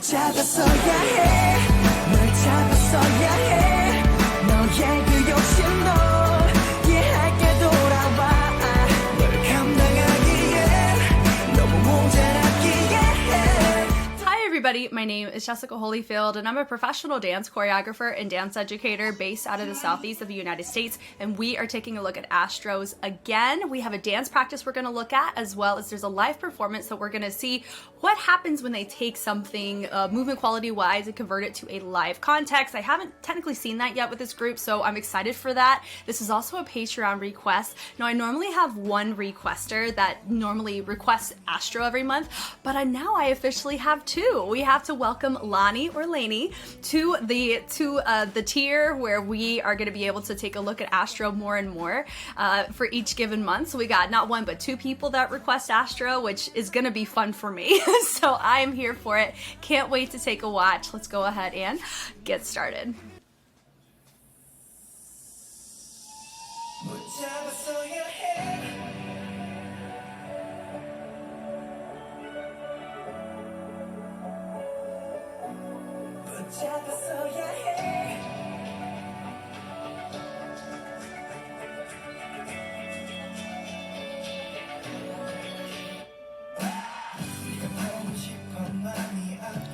붙잡았어야 해. 널 잡았어야 해. 너의 그 욕심도 이해할게 돌아와. 널 감당하기에 너무 모자랐기에. Hi everybody, my name is Jessica Holyfield and I'm a professional dance choreographer and dance educator based out of the southeast of the United States, and we are taking a look at Astros again. We have a dance practice we're going to look at, as well as there's a live performance that we're going to see what happens when they take something movement quality wise and convert it to a live context. I haven't technically seen that yet with this group, so I'm excited for that. This is also a Patreon request. Now I normally have one requester that normally requests Astro every month, but now I officially have two. We have to welcome Lonnie or Lainey to the tier where we are going to be able to take a look at Astro more and more for each given month. So we got not one but two people that request Astro, which is going to be fun for me. So I am here for it. Can't wait to take a watch. Let's go ahead and get started.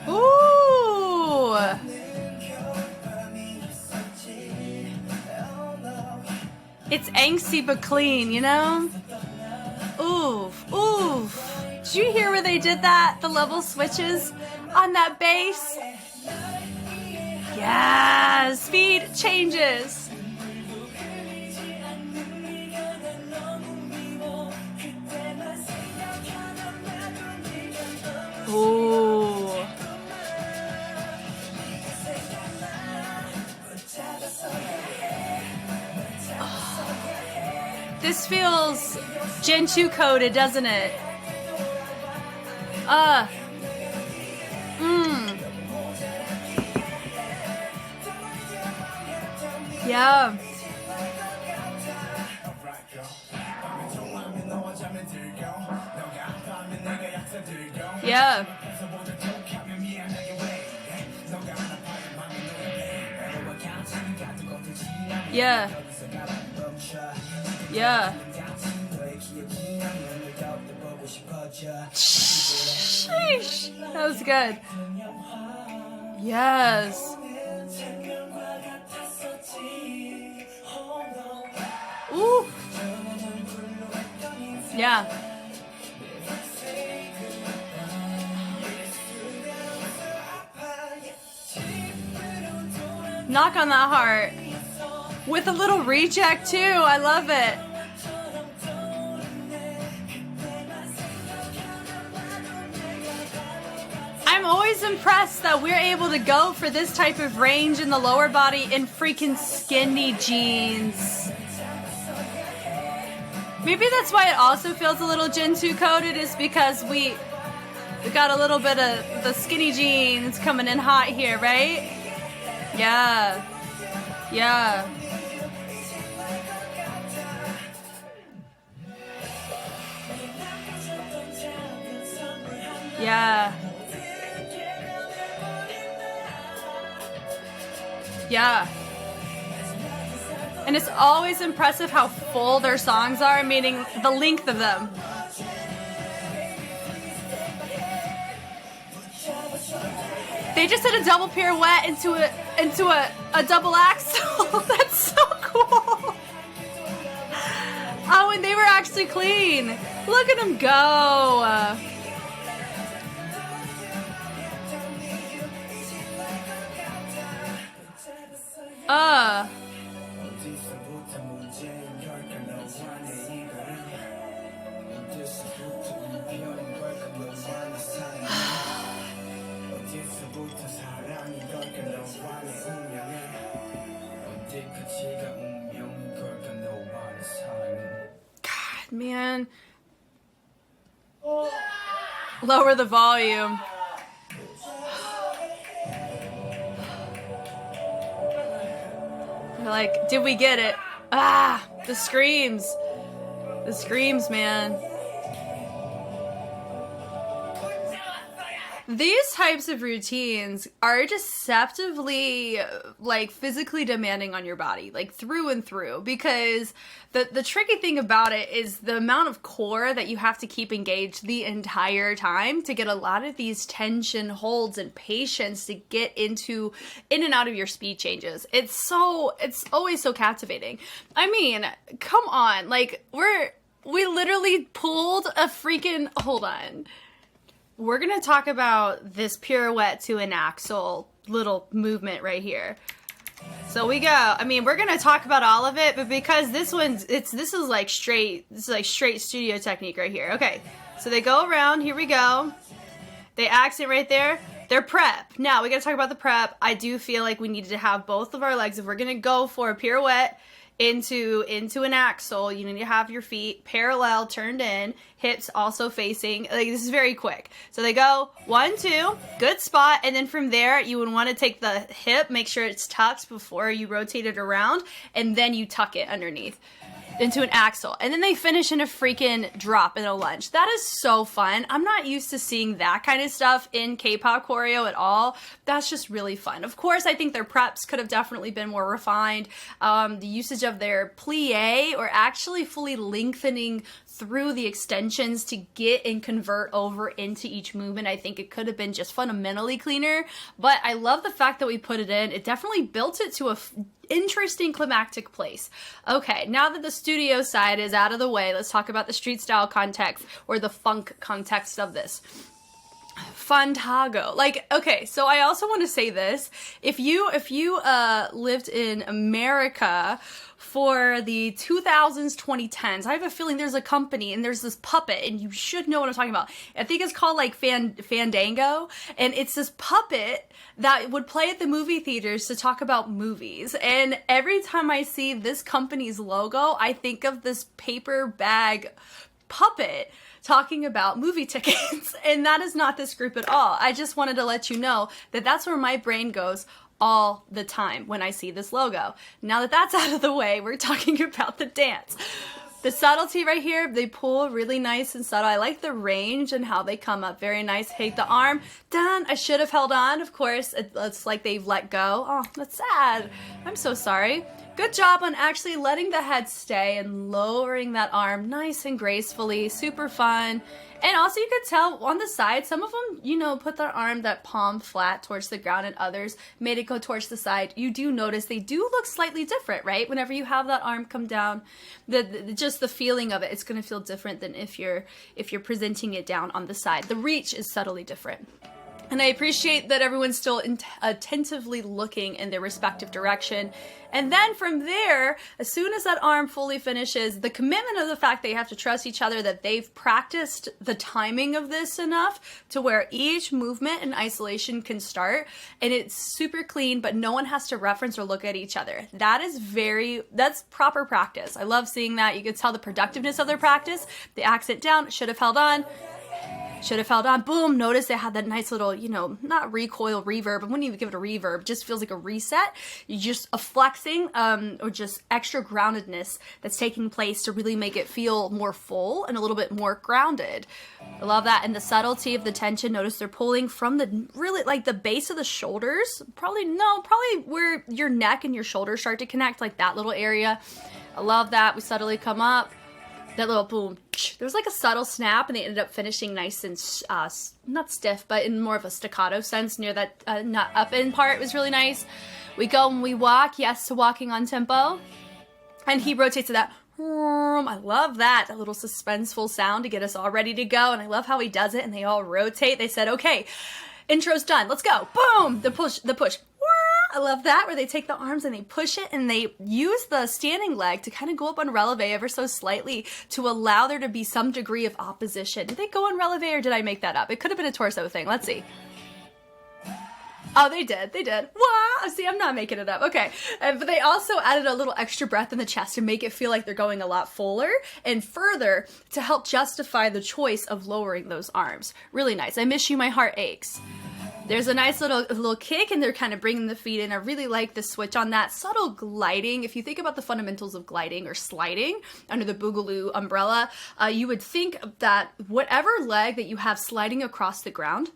Ooh! It's angsty but clean, you know? Oof, oof. Did you hear where they did that? The level switches on that bass? Yeah, speed changes. Ooh. This feels Gen 2 coded, doesn't it? Yeah. Yeah. Yeah. Yeah. Sheesh. That was good. Yes. Ooh. Yeah. Knock on that heart. With a little reject too. I love it. I'm always impressed that we're able to go for this type of range in the lower body in freaking skinny jeans. Maybe that's why it also feels a little Gen 2 coded, is because we got a little bit of the skinny jeans coming in hot here, right? Yeah. Yeah. Yeah. Yeah. And it's always impressive how full their songs are, meaning the length of them. They just did a double pirouette into a double axel. That's so cool. Oh, and they were actually clean. Look at them go. God, man. Lower the volume. You're like, did we get it? Ah, the screams. The screams, man. These types of routines are deceptively, like, physically demanding on your body, like, through and through, because the tricky thing about it is the amount of core that you have to keep engaged the entire time to get a lot of these tension holds and patience to get in and out of your speed changes. It's always so captivating. I mean, come on, like, we literally pulled a freaking, hold on. We're going to talk about this pirouette to an axle little movement right here. So we go. I mean, we're going to talk about all of it, but because this is like straight studio technique right here. Okay. So they go around. Here we go. They accent right there. They're prep. Now we got to talk about the prep. I do feel like we needed to have both of our legs. If we're going to go for a pirouette into an axle, you need to have your feet parallel, turned in, hips also facing. Like, this is very quick. So they go 1, 2, good spot, and then from there you would want to take the hip, make sure it's tucked before you rotate it around, and then you tuck it underneath into an axle, and then they finish in a freaking drop in a lunge. That is so fun. I'm not used to seeing that kind of stuff in K-pop choreo at all. That's just really fun. Of course, I think their preps could have definitely been more refined. The usage of their plie, or actually fully lengthening through the extensions to get and convert over into each movement, I think it could have been just fundamentally cleaner. But I love the fact that we put it in. It definitely built it to a interesting climactic place. Okay, now that the studio side is out of the way, let's talk about the street style context, or the funk context of this. Fantago. Like, okay, so I also want to say this. If you lived in America for the 2000s, 2010s, I have a feeling there's a company and there's this puppet, and you should know what I'm talking about. I think it's called like Fandango, and it's this puppet that would play at the movie theaters to talk about movies. And every time I see this company's logo, I think of this paper bag puppet talking about movie tickets. And that is not this group at all. I just wanted to let you know that that's where my brain goes all the time when I see this logo. Now that that's out of the way, we're talking about the dance. The subtlety right here, they pull really nice and subtle. I like the range and how they come up. Very nice. Hate the arm. Done. I should have held on. Of course, it's like they've let go. Oh, that's sad. I'm so sorry. Good job on actually letting the head stay and lowering that arm nice and gracefully. Super fun. And also you could tell on the side, some of them, put their arm, that palm flat towards the ground, and others made it go towards the side. You do notice they do look slightly different, right? Whenever you have that arm come down, just the feeling of it, it's going to feel different than if you're presenting it down on the side. The reach is subtly different. And I appreciate that everyone's still attentively looking in their respective direction. And then from there, as soon as that arm fully finishes, the commitment of the fact they have to trust each other, that they've practiced the timing of this enough to where each movement in isolation can start, and it's super clean, but no one has to reference or look at each other. That's proper practice. I love seeing that. You can tell the productiveness of their practice. The accent down, should have held on. Should have held on. Boom. Notice it had that nice little, not recoil reverb. I wouldn't even give it a reverb. It just feels like a reset. You just a flexing, or just extra groundedness that's taking place to really make it feel more full and a little bit more grounded. I love that. And the subtlety of the tension. Notice they're pulling from the base of the shoulders. Probably where your neck and your shoulders start to connect, like that little area. I love that. We subtly come up. That little boom. There's like a subtle snap, and they ended up finishing nice and not stiff, but in more of a staccato sense near that nut up in part. It was really nice. We go and we walk, yes, to walking on tempo. And he rotates to that. I love that little suspenseful sound to get us all ready to go. And I love how he does it, and they all rotate. They said, okay, intro's done. Let's go. Boom. The push. I love that, where they take the arms and they push it, and they use the standing leg to kind of go up on releve ever so slightly to allow there to be some degree of opposition. Did they go on releve, or did I make that up? It could have been a torso thing. Let's see. Oh, they did. Wow. See, I'm not making it up. Okay. But they also added a little extra breath in the chest to make it feel like they're going a lot fuller and further to help justify the choice of lowering those arms. Really nice. I miss you, my heart aches. There's a nice little kick, and they're kind of bringing the feet in. I really like the switch on that. Subtle gliding. If you think about the fundamentals of gliding or sliding under the Boogaloo umbrella, you would think that whatever leg that you have sliding across the ground,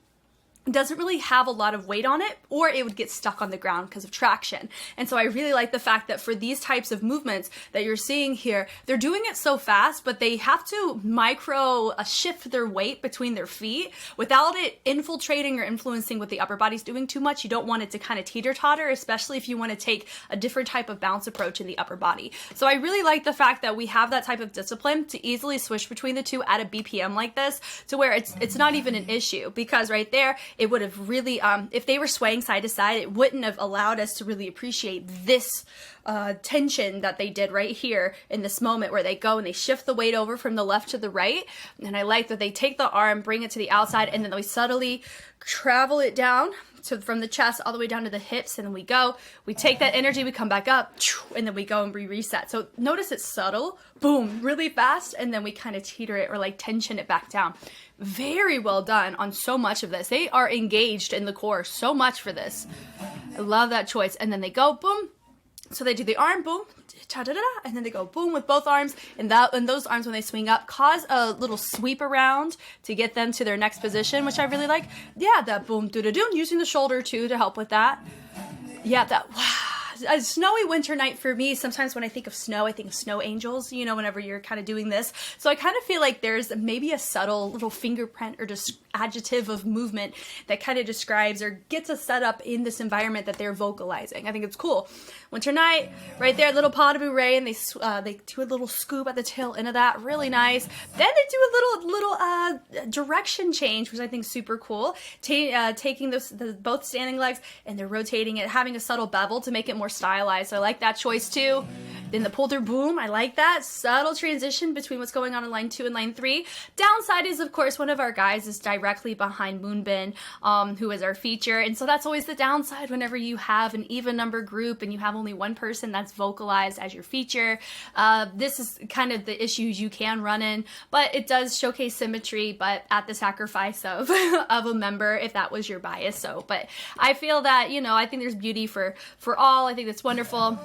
doesn't really have a lot of weight on it, or it would get stuck on the ground because of traction. And so I really like the fact that for these types of movements that you're seeing here, they're doing it so fast, but they have to micro shift their weight between their feet without it infiltrating or influencing what the upper body's doing too much. You don't want it to kind of teeter-totter, especially if you want to take a different type of bounce approach in the upper body. So I really like the fact that we have that type of discipline to easily switch between the two at a BPM like this, to where it's not even an issue, because right there, it would have really, if they were swaying side to side, it wouldn't have allowed us to really appreciate this tension that they did right here in this moment, where they go and they shift the weight over from the left to the right. And I like that they take the arm, bring it to the outside, and then we subtly travel it down from the chest all the way down to the hips, and then we take that energy, we come back up, and then we go and reset. So notice it's subtle, boom, really fast, and then we kind of teeter it or like tension it back down. Very well done on so much of this. They are engaged in the core so much for this. I love that choice. And then they go boom. So they do the arm, boom, ta-da-da-da, and then they go boom with both arms, and those arms, when they swing up, cause a little sweep around to get them to their next position, which I really like. Yeah, that boom, do-da-doo, using the shoulder too to help with that. Yeah, that, wow. A snowy winter night for me. Sometimes when I think of snow, I think of snow angels, you know, whenever you're kind of doing this. So I kind of feel like there's maybe a subtle little fingerprint or just adjective of movement that kind of describes or gets us set up in this environment that they're vocalizing. I think it's cool. Winter night, right there, little pas de bourrée, and they do a little scoop at the tail end of that, really nice. Then they do a little direction change, which I think is super cool. Taking both standing legs, and they're rotating it, having a subtle bevel to make it more stylized. So I like that choice too. Then the pull through boom, I like that subtle transition between what's going on in line 2 and line 3. Downside is, of course, one of our guys is directly behind Moonbin, who is our feature, and so that's always the downside whenever you have an even number group and you have only one person that's vocalized as your feature. This is kind of the issues you can run in, but it does showcase symmetry, but at the sacrifice of of a member, if that was your bias. So, but I feel that, you know, I think there's beauty for all. I think that's wonderful.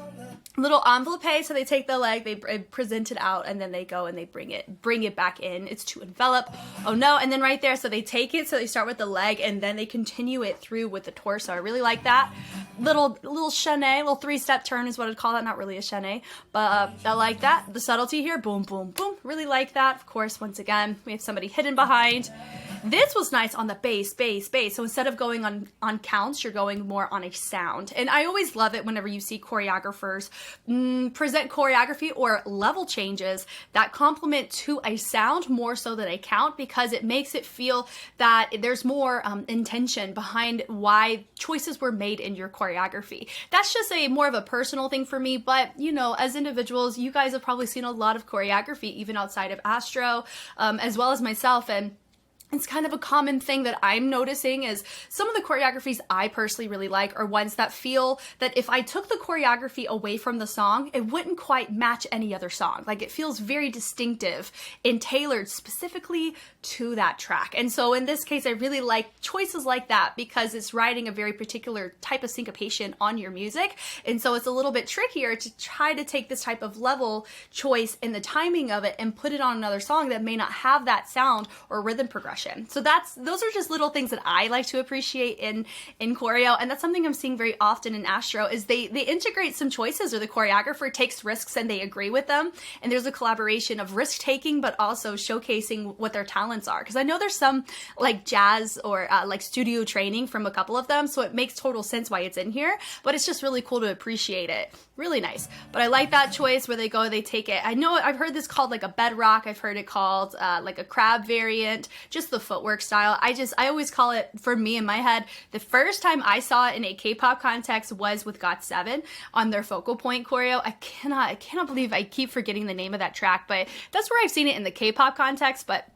Little envelope, so they take the leg, they present it out, and then they go and they bring it back in. It's to envelop. Oh no, and then right there, so they take it, so they start with the leg, and then they continue it through with the torso. I really like that. Little chaîné, little 3-step turn is what I'd call that. Not really a chaîné, but I like that. The subtlety here, boom, boom, boom. Really like that. Of course, once again, we have somebody hidden behind. This was nice on the bass. So instead of going on counts, you're going more on a sound. And I always love it whenever you see choreographers present choreography or level changes that complement to a sound more so than a count, because it makes it feel that there's more intention behind why choices were made in your choreography. That's just more of a personal thing for me, but you know, as individuals, you guys have probably seen a lot of choreography even outside of Astro, as well as myself, and it's kind of a common thing that I'm noticing is some of the choreographies I personally really like are ones that feel that if I took the choreography away from the song, it wouldn't quite match any other song. Like, it feels very distinctive and tailored specifically to that track. And so in this case, I really like choices like that because it's riding a very particular type of syncopation on your music. And so it's a little bit trickier to try to take this type of level choice and the timing of it and put it on another song that may not have that sound or rhythm progression. So those are just little things that I like to appreciate in choreo, and that's something I'm seeing very often in Astro is they integrate some choices, or the choreographer takes risks and they agree with them, and there's a collaboration of risk taking but also showcasing what their talents are, because I know there's some like jazz or like studio training from a couple of them, so it makes total sense why it's in here, but it's just really cool to appreciate it. Really nice. But I like that choice where they go, they take it. I know I've heard this called like a bedrock, I've heard it called like a crab variant, just the footwork style. I always call it, for me in my head, the first time I saw it in a K-pop context was with GOT7 on their Focal Point choreo. I cannot believe I keep forgetting the name of that track, but that's where I've seen it in the K-pop context, but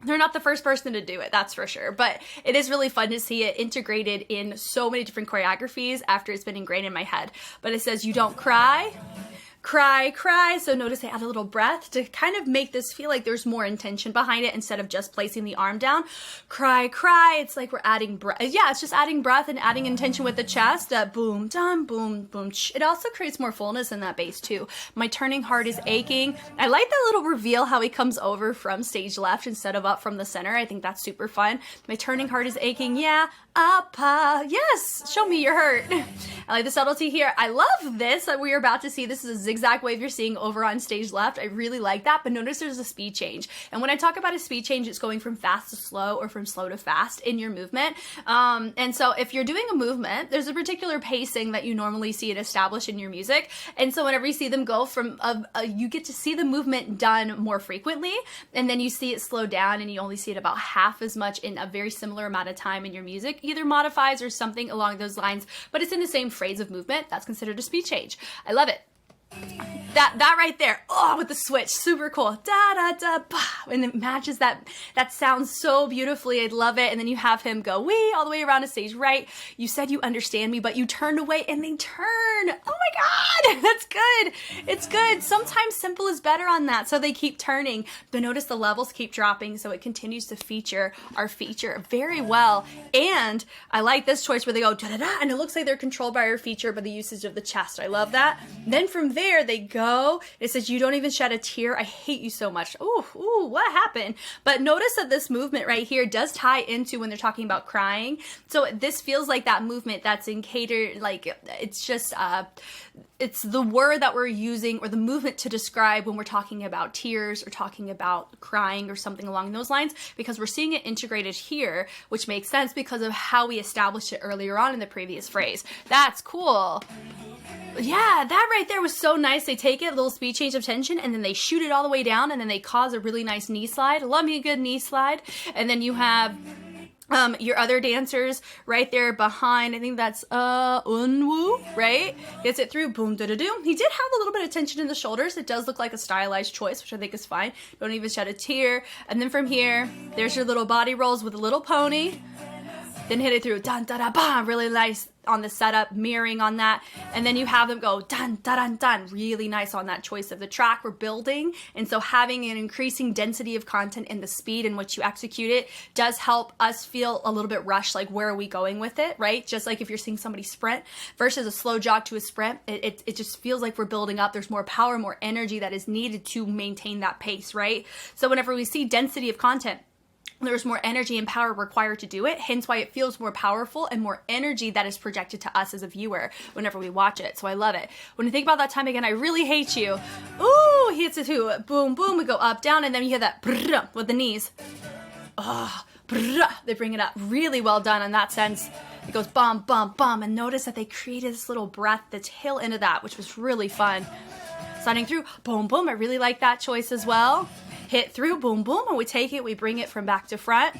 they're not the first person to do it, that's for sure. But it is really fun to see it integrated in so many different choreographies after it's been ingrained in my head. But it says, you don't cry, cry, cry. So notice they add a little breath to kind of make this feel like there's more intention behind it instead of just placing the arm down. Cry, cry. It's like we're adding breath. Yeah, it's just adding breath and adding intention with the chest. Boom, dum, boom, boom. It also creates more fullness in that bass too. My turning heart is aching. I like that little reveal how he comes over from stage left instead of up from the center. I think that's super fun. My turning heart is aching. Yeah, up, yes, show me your hurt. I like the subtlety here. I love this that we're about to see. This is a zigzag wave you're seeing over on stage left. I really like that, but notice there's a speed change. And when I talk about a speed change, it's going from fast to slow or from slow to fast in your movement. And so if you're doing a movement, there's a particular pacing that you normally see it established in your music. And so whenever you see them go from, you get to see the movement done more frequently, and then you see it slow down and you only see it about half as much in a very similar amount of time in your music, either modifies or something along those lines, but it's in the same phrase of movement. That's considered a speed change. I love it. That right there, oh, with the switch, super cool. Da da da, bah, and it matches that sounds so beautifully. I love it. And then you have him go wee all the way around to stage right. You said you understand me, but you turned away and they turn. Oh my God, that's good. It's good. Sometimes simple is better on that, so they keep turning. But notice the levels keep dropping, so it continues to feature our feature very well. And I like this choice where they go da da da, and it looks like they're controlled by our feature by the usage of the chest. I love that. Then from there they go. It says you don't even shed a tear. I hate you so much. Ooh, what happened? But notice that this movement right here does tie into when they're talking about crying. So this feels like that movement that's in cater, like it's just it's the word that we're using or the movement to describe when we're talking about tears or talking about crying or something along those lines, because we're seeing it integrated here, which makes sense because of how we established it earlier on in the previous phrase. That's cool. Yeah, that right there was so nice. They take it, little speed change of tension, and then they shoot it all the way down, and then they cause a really nice knee slide. Love me a good knee slide. And then you have your other dancers right there behind. I think that's Unwoo, right? Gets it through, boom, da-da-doom. He did have a little bit of tension in the shoulders. It does look like a stylized choice, which I think is fine. Don't even shed a tear. And then from here, there's your little body rolls with a little pony. Then hit it through, dun, da, da, bam, really nice on the setup, mirroring on that. And then you have them go dun, da, dun, dun, really nice on that choice of the track we're building. And so having an increasing density of content in the speed in which you execute it does help us feel a little bit rushed, like where are we going with it, right? Just like if you're seeing somebody sprint versus a slow jog to a sprint, it just feels like we're building up. There's more power, more energy that is needed to maintain that pace, right? So whenever we see density of content, there's more energy and power required to do it, hence why it feels more powerful and more energy that is projected to us as a viewer whenever we watch it. So I love it. When you think about that time again, I really hate you. Ooh, he hits it too. Boom, boom, we go up, down, and then you hear that brrr with the knees. Oh, brrr, they bring it up. Really well done in that sense. It goes bum, bum, bum, and notice that they created this little breath, the tail into that, which was really fun. Sliding through, boom, boom, I really like that choice as well. Hit through, boom, boom, and we take it, we bring it from back to front,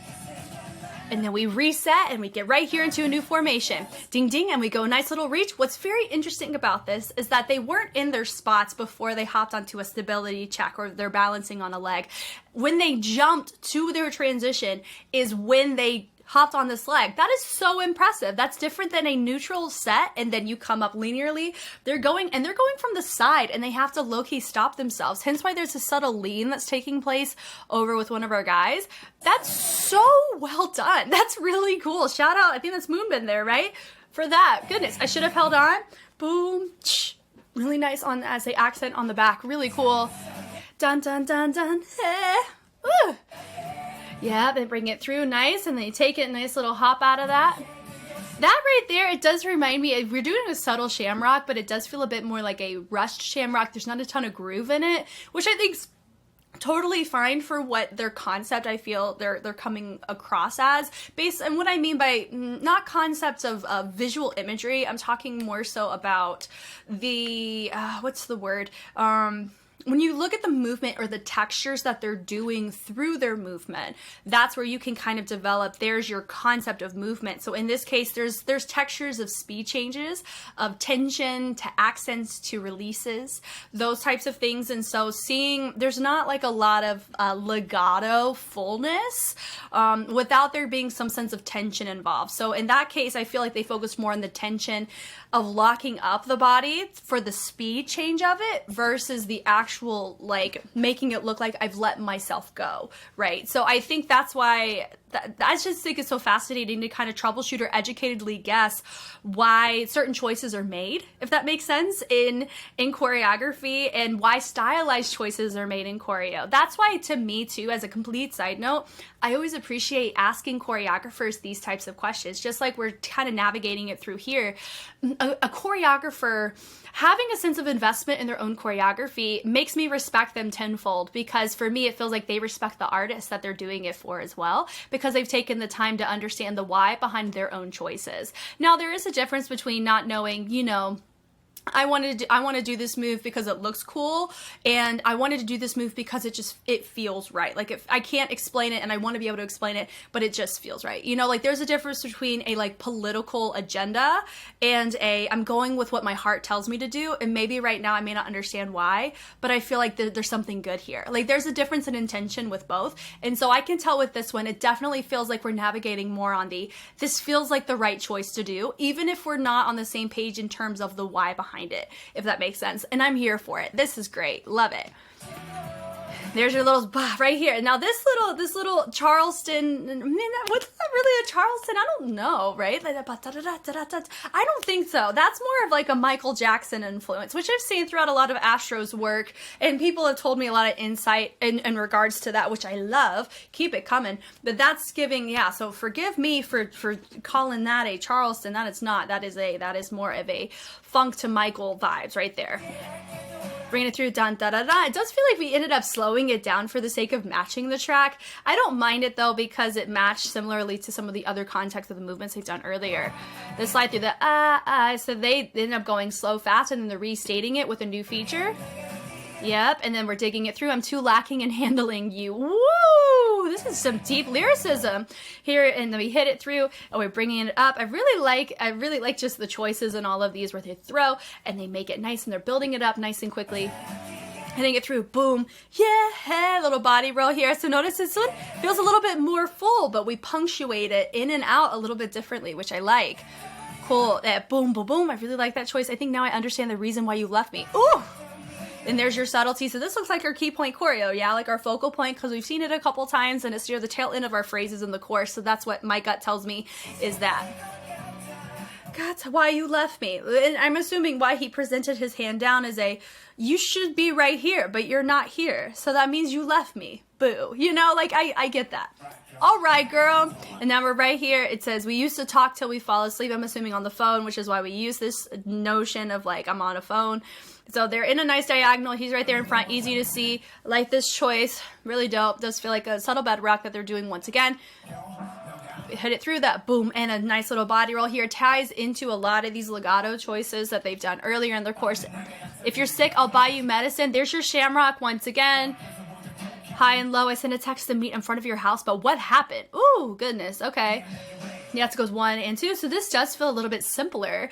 and then we reset and we get right here into a new formation. Ding, ding, and we go nice little reach. What's very interesting about this is that they weren't in their spots before they hopped onto a stability check or they're balancing on a leg. When they jumped to their transition is when they hopped on this leg. That is so impressive. That's different than a neutral set and then you come up linearly. They're going from the side and they have to low-key stop themselves. Hence why there's a subtle lean that's taking place over with one of our guys. That's so well done. That's really cool. Shout out, I think that's Moonbin there, right? For that. Goodness, I should have held on. Boom. Really nice on as a accent on the back. Really cool. Dun, dun, dun, dun. Woo. Yeah, they bring it through nice, and they take it a nice little hop out of that. That right there, it does remind me, we're doing a subtle shamrock, but it does feel a bit more like a rushed shamrock. There's not a ton of groove in it, which I think's totally fine for what their concept I feel they're coming across as. Based on what I mean by not concepts of visual imagery, I'm talking more so about the, what's the word? when you look at the movement or the textures that they're doing through their movement, that's where you can kind of develop, there's your concept of movement. So in this case, there's textures of speed changes, of tension to accents to releases, those types of things. And so seeing, there's not like a lot of legato fullness without there being some sense of tension involved. So in that case, I feel like they focus more on the tension of locking up the body for the speed change of it versus the actual, like, making it look like I've let myself go, right? So I think that's why, I just think it's so fascinating to kind of troubleshoot or educatedly guess why certain choices are made, if that makes sense, in choreography, and why stylized choices are made in choreo. That's why, to me too, as a complete side note, I always appreciate asking choreographers these types of questions, just like we're kind of navigating it through here. A choreographer having a sense of investment in their own choreography makes me respect them tenfold, because for me, it feels like they respect the artist that they're doing it for as well, because they've taken the time to understand the why behind their own choices. Now, there is a difference between not knowing, you know, I want to do this move because it looks cool, and I wanted to do this move because it feels right. Like, if I can't explain it and I want to be able to explain it, but it just feels right. You know, like there's a difference between a like political agenda and I'm going with what my heart tells me to do, and maybe right now I may not understand why, but I feel like there's something good here. Like, there's a difference in intention with both. And so I can tell with this one, it definitely feels like we're navigating more on this feels like the right choice to do, even if we're not on the same page in terms of the why behind it, if that makes sense. And I'm here for it. This is great. Love it. There's your little right here. Now this little Charleston, what's that really a Charleston? I don't know, right? I don't think so. That's more of like a Michael Jackson influence, which I've seen throughout a lot of Astro's work, and people have told me a lot of insight in regards to that, which I love. Keep it coming. But that's giving, yeah, so forgive me for calling that a Charleston. That is not. That is more of a funk to Michael vibes right there. Bringing it through, dun, da, da, da. It does feel like we ended up slowing it down for the sake of matching the track. I don't mind it though, because it matched similarly to some of the other context of the movements they've done earlier. The slide through the so they ended up going slow, fast, and then they're restating it with a new feature. Yep, and then we're digging it through. I'm too lacking in handling you. Woo! This is some deep lyricism here, and then we hit it through, and we're bringing it up. I really like just the choices in all of these where they throw, and they make it nice, and they're building it up nice and quickly. Hitting it through, boom, yeah, little body roll here. So notice this one feels a little bit more full, but we punctuate it in and out a little bit differently, which I like. Cool, boom, boom, boom. I really like that choice. I think now I understand the reason why you left me. Ooh! And there's your subtlety. So this looks like our key point choreo, yeah? Like our focal point, because we've seen it a couple times, and it's near the tail end of our phrases in the course. So that's what my gut tells me is that. That's why you left me. And I'm assuming why he presented his hand down is you should be right here, but you're not here. So that means you left me. Boo. You know, like I get that. All right, girl. And now we're right here. It says, we used to talk till we fall asleep. I'm assuming on the phone, which is why we use this notion of like, I'm on a phone. So they're in a nice diagonal. He's right there in front. Easy to see. Like this choice. Really dope. Does feel like a subtle bedrock that they're doing once again. Hit it through that, boom, and a nice little body roll here. Ties into a lot of these legato choices that they've done earlier in their course. If you're sick, I'll buy you medicine. There's your shamrock once again. High and low. I sent a text to meet in front of your house, but what happened? Ooh, goodness. Okay. Yeah, it goes 1 and 2. So this does feel a little bit simpler.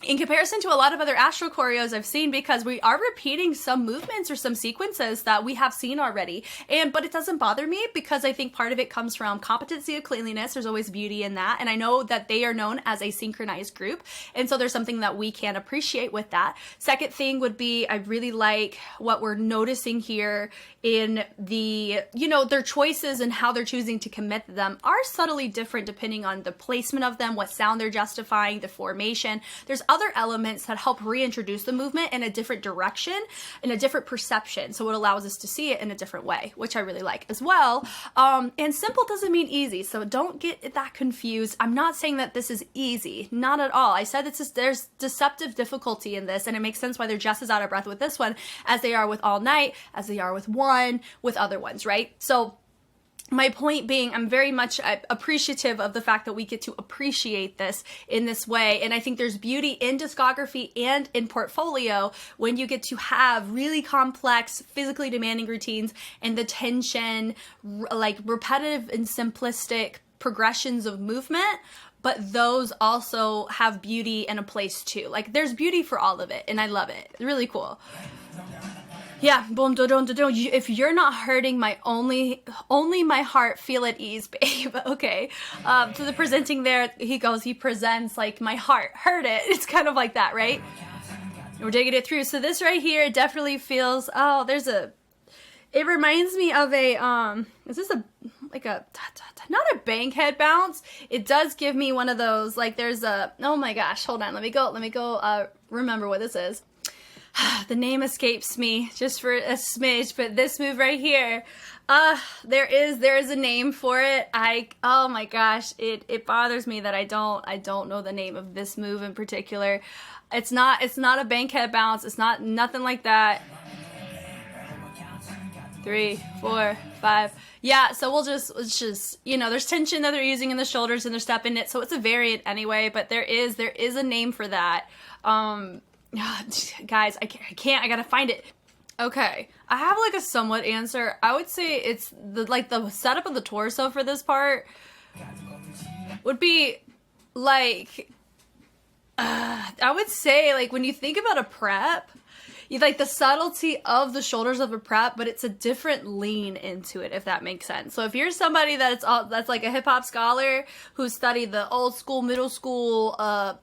In comparison to a lot of other Astro choreos I've seen, because we are repeating some movements or some sequences that we have seen already. But it doesn't bother me, because I think part of it comes from competency of cleanliness. There's always beauty in that. And I know that they are known as a synchronized group. And so there's something that we can appreciate with that. Second thing would be, I really like what we're noticing here in the, their choices and how they're choosing to commit them are subtly different depending on the placement of them, what sound they're justifying, the formation. There's other elements that help reintroduce the movement in a different direction, in a different perception. So it allows us to see it in a different way, which I really like as well. And simple doesn't mean easy. So don't get that confused. I'm not saying that this is easy. Not at all. I said there's deceptive difficulty in this, and it makes sense why they're just as out of breath with this one as they are with All Night, as they are with One, with other ones, right? So my point being, I'm very much appreciative of the fact that we get to appreciate this in this way. And I think there's beauty in discography and in portfolio when you get to have really complex, physically demanding routines and the tension, like repetitive and simplistic progressions of movement, but those also have beauty and a place too. Like there's beauty for all of it, and I love it. It's really cool. Yeah, boom, do-dum, do-dum. If you're not hurting my only my heart, feel at ease, babe. Okay. So the presenting there, he presents like my heart, hurt it. It's kind of like that, right? We're digging it through. So this right here definitely feels, it reminds me of a, is this not a bankhead bounce. It does give me one of those, like there's a, oh my gosh, hold on. Let me go, remember what this is. The name escapes me just for a smidge, but this move right here, there is a name for it. Oh my gosh, it bothers me that I don't know the name of this move in particular. It's not a bankhead bounce. It's nothing like that. 3, 4, 5. Yeah, so it's just, you know, there's tension that they're using in the shoulders and they're stepping it, so it's a variant anyway, but there is a name for that. Guys, I can't, I gotta find it. Okay, I have like a somewhat answer. I would say it's the setup of the torso for this part would be like, I would say like when you think about a prep, you like the subtlety of the shoulders of a prep, but it's a different lean into it, if that makes sense. So if you're somebody that's like a hip hop scholar who studied the old school, middle school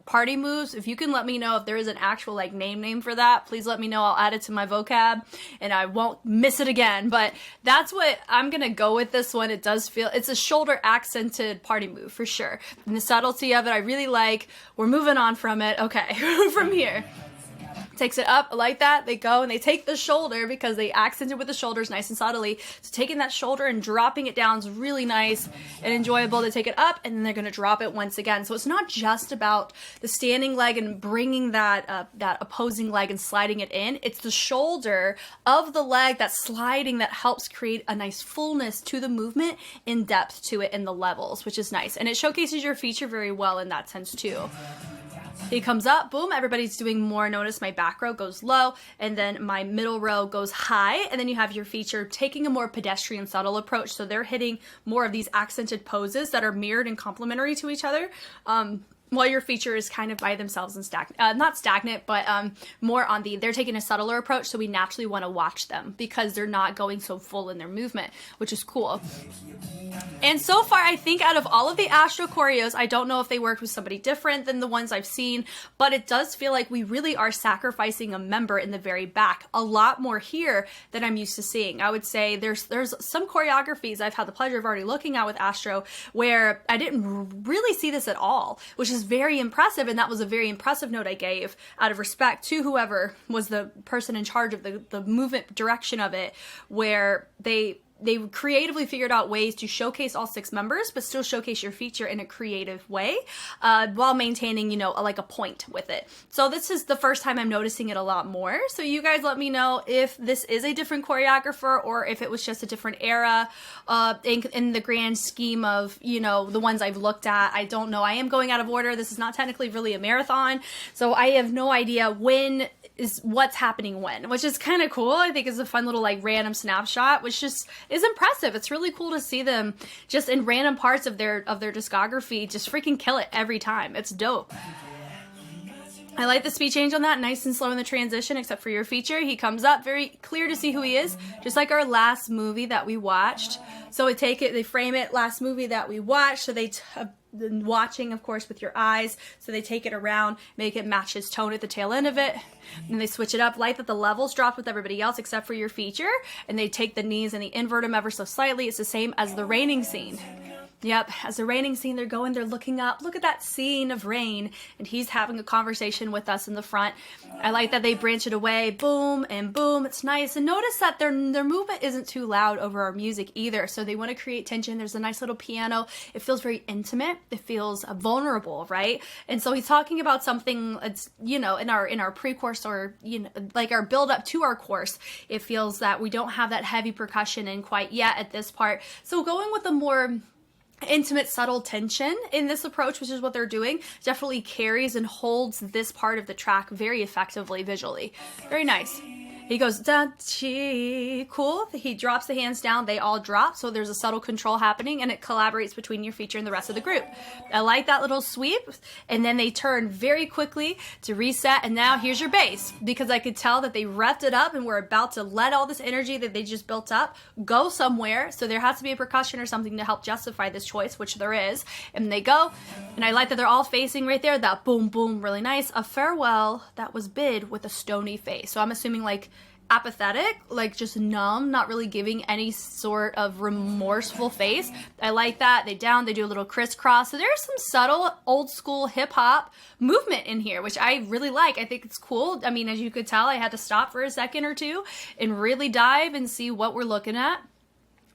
party moves, if you can let me know if there is an actual like name for that, please let me know. I'll add it to my vocab and I won't miss it again. But that's what I'm gonna go with this one. It does feel, it's a shoulder accented party move for sure. And the subtlety of it, I really like. We're moving on from it. Okay, from here. Takes it up like that, they go and they take the shoulder because they accented with the shoulders nice and subtly. So taking that shoulder and dropping it down is really nice and enjoyable. They take it up and then they're going to drop it once again. So it's not just about the standing leg and bringing that opposing leg and sliding it in. It's the shoulder of the leg that's sliding that helps create a nice fullness to the movement and depth to it in the levels, which is nice. And it showcases your feature very well in that sense too. He comes up, boom, everybody's doing more. Notice my back row goes low, and then my middle row goes high, and then you have your feature taking a more pedestrian, subtle approach. So they're hitting more of these accented poses that are mirrored and complementary to each other. While your feature is kind of by themselves and not stagnant, but more on they're taking a subtler approach, so we naturally want to watch them because they're not going so full in their movement, which is cool. And so far, I think out of all of the Astro choreos, I don't know if they worked with somebody different than the ones I've seen, but it does feel like we really are sacrificing a member in the very back. A lot more here than I'm used to seeing. I would say there's some choreographies I've had the pleasure of already looking at with Astro where I didn't really see this at all, which is very impressive, and that was a very impressive note I gave out of respect to whoever was the person in charge of the movement direction of it, where they creatively figured out ways to showcase all 6 members, but still showcase your feature in a creative way, while maintaining, you know, like a point with it. So this is the first time I'm noticing it a lot more. So you guys let me know if this is a different choreographer or if it was just a different era in the grand scheme of, you know, the ones I've looked at. I don't know. I am going out of order. This is not technically really a marathon, so I have no idea what's happening when, which is kind of cool. I think it's a fun little like random snapshot, which just is impressive. It's really cool to see them just in random parts of their discography just freaking kill it every time. It's dope. I like the speed change on that, nice and slow in the transition, except for your feature. He comes up, very clear to see who he is, just like our last movie that we watched. So they frame it, last movie that we watched, so watching, of course, with your eyes, so they take it around, make it match his tone at the tail end of it, and they switch it up, like that the levels drop with everybody else except for your feature, and they take the knees and they invert them ever so slightly. It's the same as the raining scene. Yep, as the raining scene, they're looking up. Look at that scene of rain. And he's having a conversation with us in the front. I like that they branch it away. Boom and boom. It's nice. And notice that their movement isn't too loud over our music either. So they want to create tension. There's a nice little piano. It feels very intimate. It feels vulnerable, right? And so he's talking about something that's, in our pre-course or, like our build up to our course. It feels that we don't have that heavy percussion in quite yet at this part. So going with a more intimate, subtle tension in this approach, which is what they're doing, definitely carries and holds this part of the track very effectively visually. Very nice. He goes, da-chi, cool. He drops the hands down, they all drop, so there's a subtle control happening, and it collaborates between your feature and the rest of the group. I like that little sweep, and then they turn very quickly to reset, and now here's your bass, because I could tell that they revved it up, and we're about to let all this energy that they just built up go somewhere, so there has to be a percussion or something to help justify this choice, which there is, and they go, and I like that they're all facing right there, that boom, boom, really nice. A farewell that was bid with a stony face, so I'm assuming like apathetic, like just numb, not really giving any sort of remorseful face. I like that. They do a little crisscross. So there's some subtle old school hip hop movement in here, which I really like. I think it's cool. I mean, as you could tell, I had to stop for a second or two and really dive and see what we're looking at,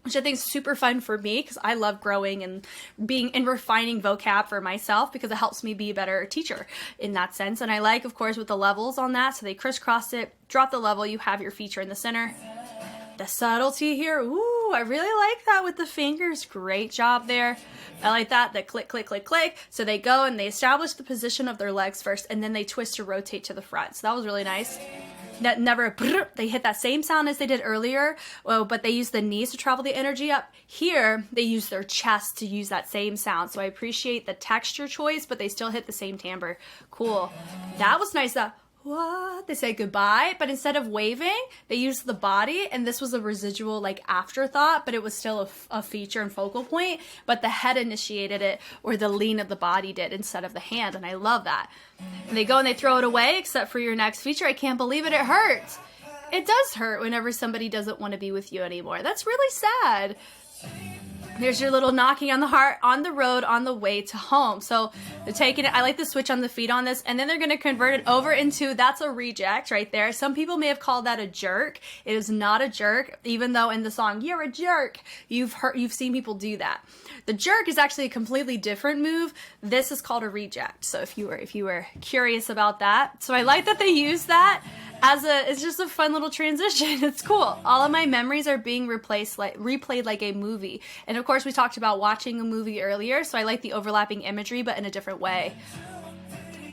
which I think is super fun for me because I love growing and being and refining vocab for myself because it helps me be a better teacher in that sense. And I like, of course, with the levels on that. So they crisscross it, drop the level, you have your feature in the center. The subtlety here, ooh, I really like that with the fingers. Great job there. I like that, the click, click, click, click. So they go and they establish the position of their legs first and then they twist to rotate to the front. So that was really nice. That never, they hit that same sound as they did earlier, but they use the knees to travel the energy up. Here, they use their chest to use that same sound. So I appreciate the texture choice, but they still hit the same timbre. Cool. That was nice. What? They say goodbye, but instead of waving, they used the body, and this was a residual like afterthought, but it was still a feature and focal point, but the head initiated it, or the lean of the body did instead of the hand, and I love that. And they go and they throw it away, except for your next feature. I can't believe it, it hurts. It does hurt whenever somebody doesn't want to be with you anymore. That's really sad. There's your little knocking on the heart on the road on the way to home. So they're taking it. I like the switch on the feet on this, and then they're going to convert it over into, that's a reject right there. Some people may have called that a jerk. It is not a jerk, even though in the song, you're a jerk. You've seen people do that. The jerk is actually a completely different move. This is called a reject. So if you were curious about that. So I like that they use that it's just a fun little transition. It's cool. All of my memories are being replayed like a movie. And of course we talked about watching a movie earlier, so I like the overlapping imagery, but in a different way.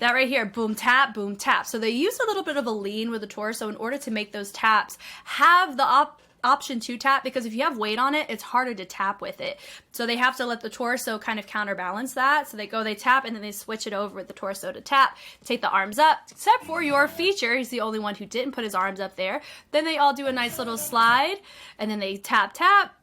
That right here, boom, tap, boom, tap. So they use a little bit of a lean with the torso in order to make those taps have the option to tap, because if you have weight on it, it's harder to tap with it. So they have to let the torso kind of counterbalance that. So they tap, and then they switch it over with the torso to tap. Take the arms up, except for your feature. He's the only one who didn't put his arms up there. Then they all do a nice little slide, and then they tap, tap.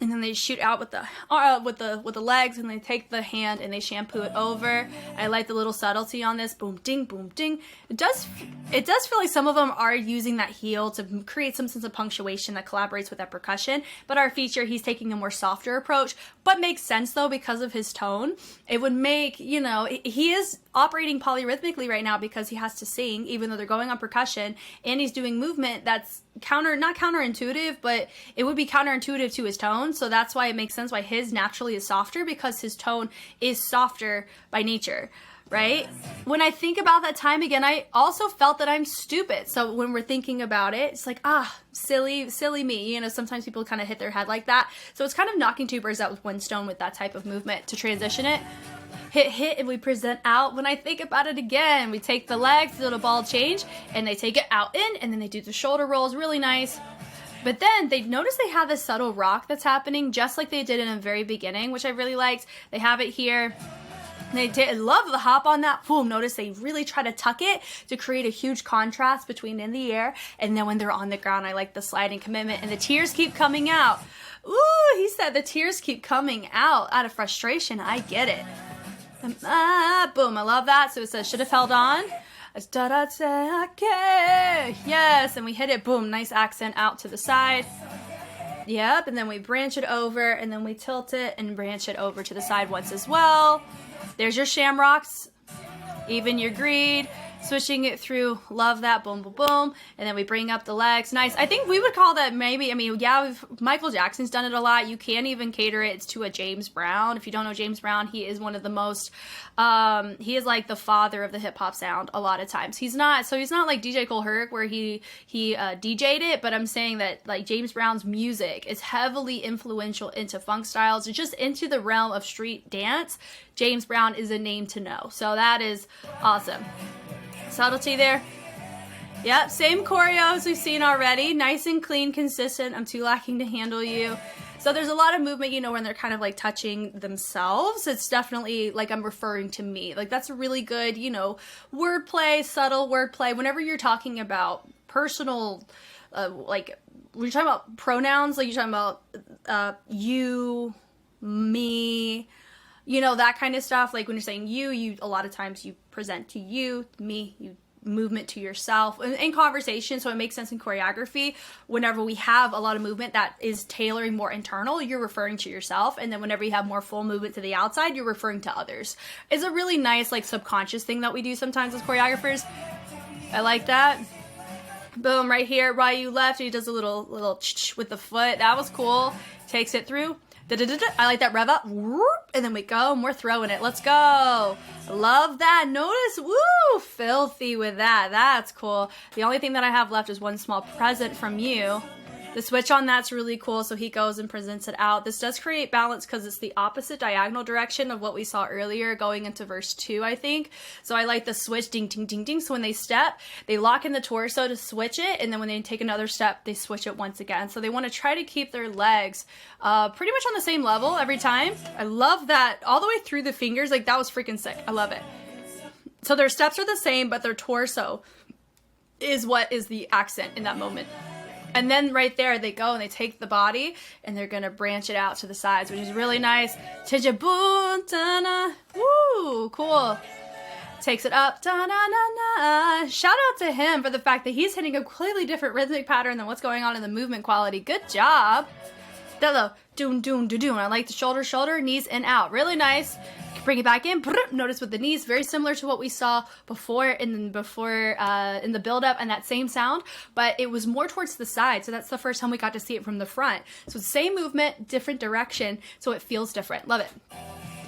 And then they shoot out with the legs, and they take the hand and they shampoo it over. I like the little subtlety on this. Boom, ding, boom, ding. It does feel like some of them are using that heel to create some sense of punctuation that collaborates with that percussion. But our feature, he's taking a more softer approach, but makes sense though because of his tone. It would make, he is operating polyrhythmically right now because he has to sing, even though they're going on percussion, and he's doing movement that's not counterintuitive, but it would be counterintuitive to his tone. So that's why it makes sense why his naturally is softer, because his tone is softer by nature, right? When I think about that time again, I also felt that I'm stupid. So when we're thinking about it, it's like, silly me. Sometimes people kind of hit their head like that. So it's kind of knocking two birds out with one stone with that type of movement to transition it. Hit, and we present out. When I think about it again, we take the legs, the little ball change, and they take it out in, and then they do the shoulder rolls, really nice. But then they notice they have this subtle rock that's happening, just like they did in the very beginning, which I really liked. They have it here. They love the hop on that. Boom, notice they really try to tuck it to create a huge contrast between in the air and then when they're on the ground. I like the sliding commitment, and the tears keep coming out. Ooh, he said the tears keep coming out of frustration. I get it. Boom, I love that. So it says, should have held on. Yes, and we hit it. Boom, nice accent out to the side. Yep, and then we branch it over, and then we tilt it and branch it over to the side once as well. There's your shamrocks, even your greed, switching it through. Love that. Boom, boom, boom. And then we bring up the legs. Nice. I think we would call that maybe, I mean, yeah, Michael Jackson's done it a lot. You can even cater it to a James Brown. If you don't know James Brown, he is one of the most, he is like the father of the hip hop sound a lot of times. He's not like DJ Cole Herc where he DJ'd it, but I'm saying that like James Brown's music is heavily influential into funk styles and just into the realm of street dance. James Brown is a name to know. So that is awesome. Subtlety there. Yep, same choreo as we've seen already. Nice and clean, consistent. I'm too lacking to handle you. So there's a lot of movement, you know, when they're kind of like touching themselves. It's definitely like I'm referring to me. Like that's a really good, you know, wordplay, subtle wordplay. Whenever you're talking about personal, like when you're talking about pronouns, like you're talking about you, me, you know, that kind of stuff. Like when you're saying you a lot of times you present to you, me, you movement to yourself in conversation. So it makes sense in choreography. Whenever we have a lot of movement that is tailoring more internal, you're referring to yourself. And then whenever you have more full movement to the outside, you're referring to others. It's a really nice, like subconscious thing that we do sometimes as choreographers. I like that. Boom, right here, right, you left. He does a little with the foot. That was cool. Takes it through. I like that. Rev up, and then we go, and we're throwing it. Let's go. Love that. Notice, woo, filthy with that. That's cool. The only thing that I have left is one small present from you. The switch on that's really cool, so he goes and presents it out. This does create balance because it's the opposite diagonal direction of what we saw earlier going into verse 2, I think. So I like the switch, ding, ding, ding, ding. So when they step, they lock in the torso to switch it, and then when they take another step, they switch it once again. So they want to try to keep their legs pretty much on the same level every time. I love that all the way through the fingers. Like, that was freaking sick. I love it. So their steps are the same, but their torso is what is the accent in that moment. And then right there they go and they take the body and they're going to branch it out to the sides, which is really nice. Woo, cool. Takes it up. Shout out to him for the fact that he's hitting a completely different rhythmic pattern than what's going on in the movement quality. Good job. Doon, doon, doon, doon. I like the shoulder, knees in, out. Really nice. Bring it back in. Notice with the knees, very similar to what we saw before in the build-up and that same sound, but it was more towards the side. So that's the first time we got to see it from the front. So same movement, different direction, so it feels different. Love it.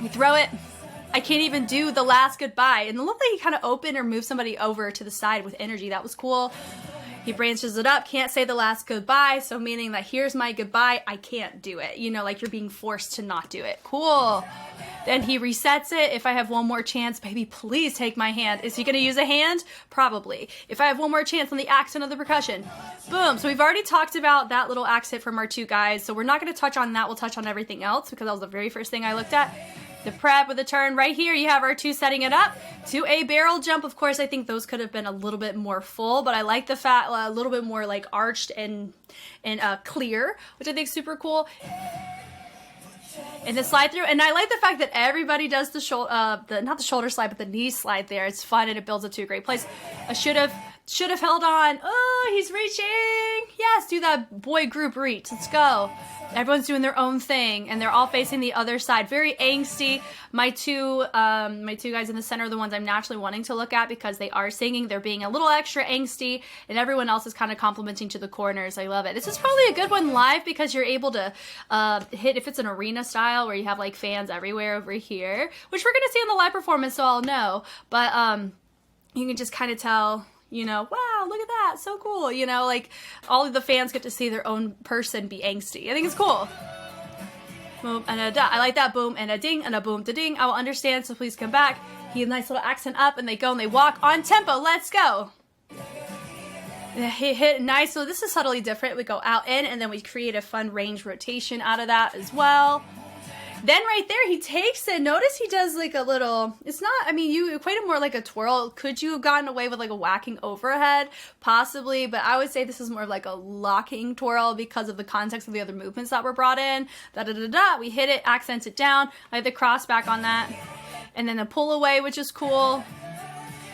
You throw it. I can't even do the last goodbye. And the look like he kind of opened or moved somebody over to the side with energy. That was cool. He branches it up, can't say the last goodbye, so meaning that here's my goodbye, I can't do it. You know, like you're being forced to not do it. Cool. Then he resets it. If I have one more chance, baby, please take my hand. Is he going to use a hand? Probably. If I have one more chance on the accent of the percussion. Boom. So we've already talked about that little accent from our two guys, so we're not going to touch on that. We'll touch on everything else because that was the very first thing I looked at. The prep with the turn right here, you have our two setting it up to a barrel jump. Of course, I think those could have been a little bit more full, but I like the fact a little bit more like arched and clear, which I think is super cool. And the slide through, and I like the fact that everybody does the shoulder, not the shoulder slide, but the knee slide there. It's fun and it builds up to a great place. I should have held on. Oh, he's reaching. Yes, do that boy group reach. Let's go. Everyone's doing their own thing, and they're all facing the other side. Very angsty. My two guys in the center are the ones I'm naturally wanting to look at because they are singing. They're being a little extra angsty, and everyone else is kind of complimenting to the corners. I love it. This is probably a good one live because you're able to hit, if it's an arena style where you have like fans everywhere over here, which we're going to see in the live performance, so I'll know. But you can just kind of tell, you know, wow, look at that, so cool. You know, like all of the fans get to see their own person be angsty. I think it's cool. Boom and a da. I like that. Boom and a ding and a boom to ding. I will understand, so please come back. He has a nice little accent up and they go and they walk on tempo. Let's go. He hit nice. So this is subtly different. We go out in and then we create a fun range rotation out of that as well. Then right there, he takes it. Notice he does like a little, it's not, I mean, you equate it more like a twirl. Could you have gotten away with like a whacking overhead? Possibly, but I would say this is more of like a locking twirl because of the context of the other movements that were brought in. Da-da-da-da, we hit it, accent it down. I had the cross back on that. And then the pull away, which is cool.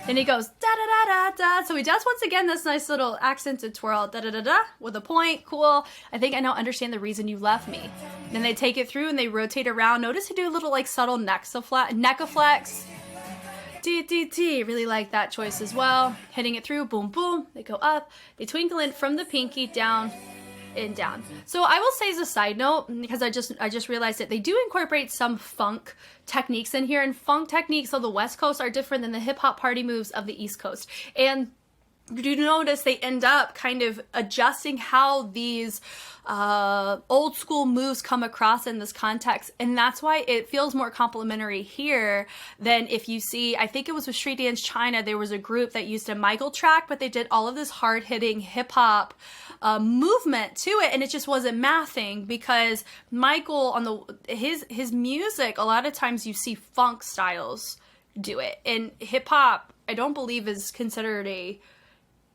Then he goes da da da da da. So he does once again this nice little accented twirl da da da da with a point. Cool. I think I now understand the reason you left me. Then they take it through and they rotate around. Notice he do a little like subtle neck-a-flex. D. Really like that choice as well. Hitting it through, boom, boom. They go up. They twinkle in from the pinky down and down. So I will say as a side note, because I just realized that they do incorporate some funk techniques in here, and funk techniques of the West Coast are different than the hip hop party moves of the East Coast. And you notice they end up kind of adjusting how these old school moves come across in this context, and that's why it feels more complimentary here than if you see, I think it was with Street Dance China, there was a group that used a Michael track, but they did all of this hard-hitting hip-hop movement to it, and it just wasn't mathing, because Michael on the his music, a lot of times you see funk styles do it, and hip-hop I don't believe is considered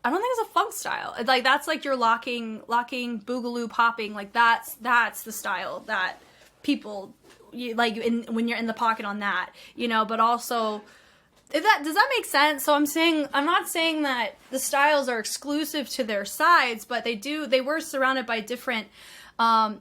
I don't think it's a funk style. Like that's like your locking, boogaloo, popping. Like that's the style that people like when you're in the pocket on that, you know. But also, does that make sense? So I'm not saying that the styles are exclusive to their sides, but they were surrounded by different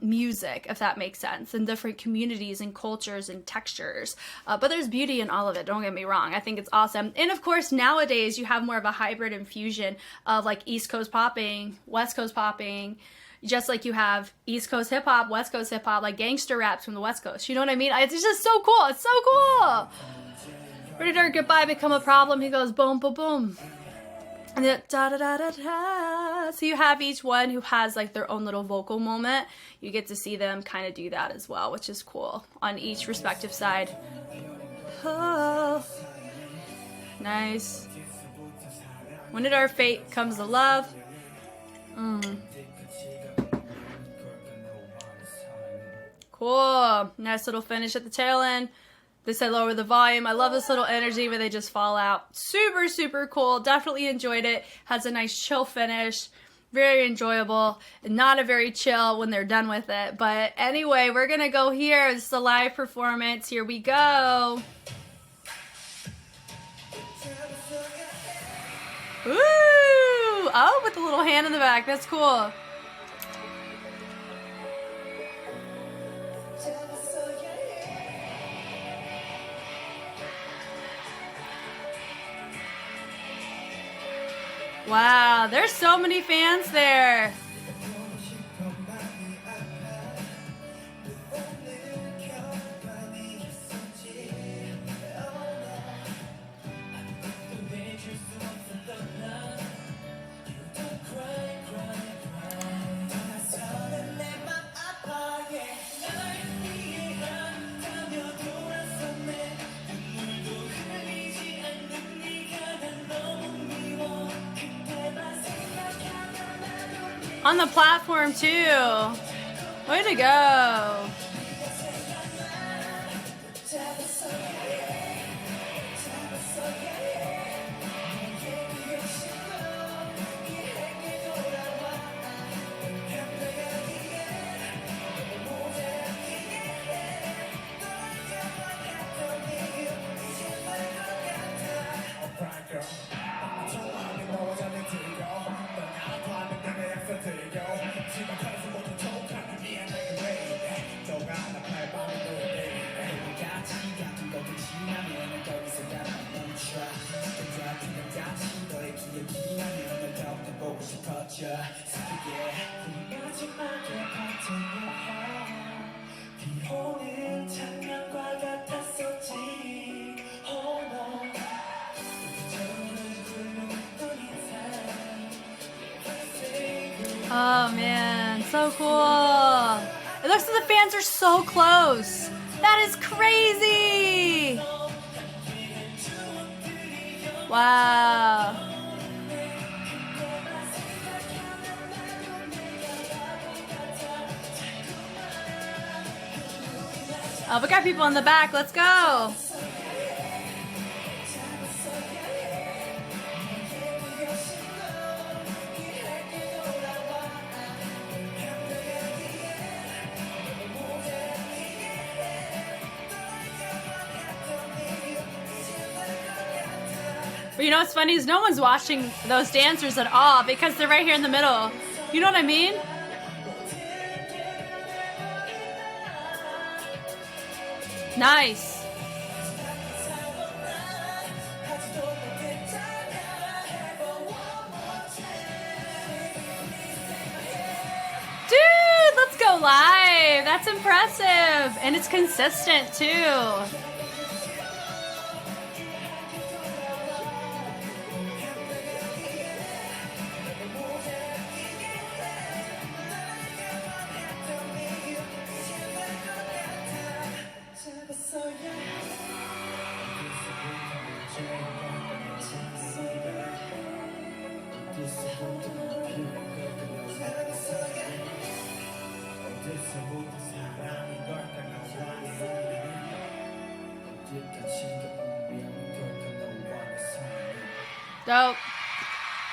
music, if that makes sense, and different communities and cultures and textures, but there's beauty in all of it, don't get me wrong. I think it's awesome. And of course nowadays you have more of a hybrid infusion of like East Coast popping, West Coast popping, just like you have East Coast hip hop, West Coast hip hop, like gangster raps from the West Coast, you know what I mean? It's just so cool. It's so cool. Where did our goodbye become a problem? He goes boom boom boom. And then da da da da da. So you have each one who has like their own little vocal moment. You get to see them kind of do that as well, which is cool on each respective side. Oh, nice. When did our fate comes to love? Cool. Nice little finish at the tail end. They said lower the volume. I love this little energy where they just fall out. Super, super cool. Definitely enjoyed it. Has a nice chill finish. Very enjoyable. Not a very chill when they're done with it. But anyway, we're going to go here. This is a live performance. Here we go. Ooh! Oh, with the little hand in the back. That's cool. Wow, there's so many fans there. On the platform too. Way to go. Oh man, so cool. It looks like the fans are so close. That is crazy. Wow. Oh, we got people in the back. Let's go. But you know what's funny is no one's watching those dancers at all because they're right here in the middle. You know what I mean? Nice. Dude, let's go live. That's impressive. And it's consistent too. Dope.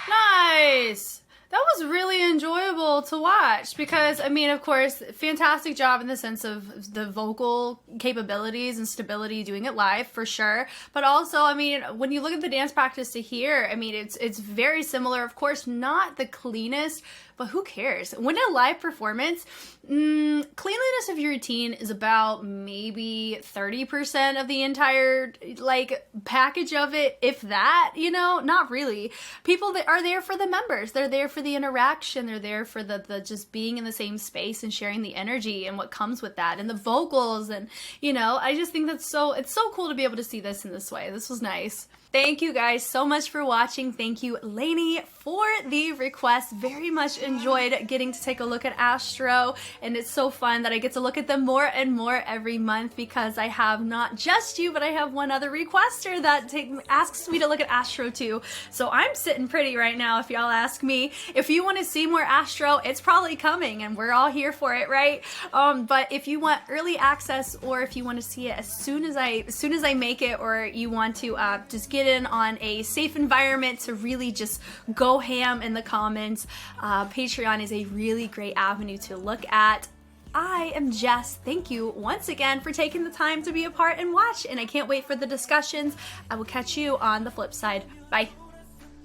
Nice. That was really enjoyable to watch because, I mean, of course, fantastic job in the sense of the vocal capabilities and stability doing it live for sure. But also, I mean, when you look at the dance practice to here, I mean, it's very similar. Of course, not the cleanest, but who cares? When a live performance, cleanliness of your routine is about maybe 30% of the entire, like, package of it, if that, you know, not really. People that are there for the members. They're there for the interaction. They're there for the just being in the same space and sharing the energy and what comes with that and the vocals. And, you know, I just think it's so cool to be able to see this in this way. This was nice. Thank you guys so much for watching. Thank you, Lainey, for the request. Very much enjoyed getting to take a look at Astro, and it's so fun that I get to look at them more and more every month because I have not just you, but I have one other requester that asks me to look at Astro too. So I'm sitting pretty right now if y'all ask me. If you want to see more Astro, it's probably coming and we're all here for it, right? But if you want early access or if you want to see it as soon as I make it, or you want to just get in on a safe environment to really just go ham in the comments, Patreon is a really great avenue to look at. I am Jess. Thank you once again for taking the time to be a part and watch, and I can't wait for the discussions. I will catch you on the flip side. Bye.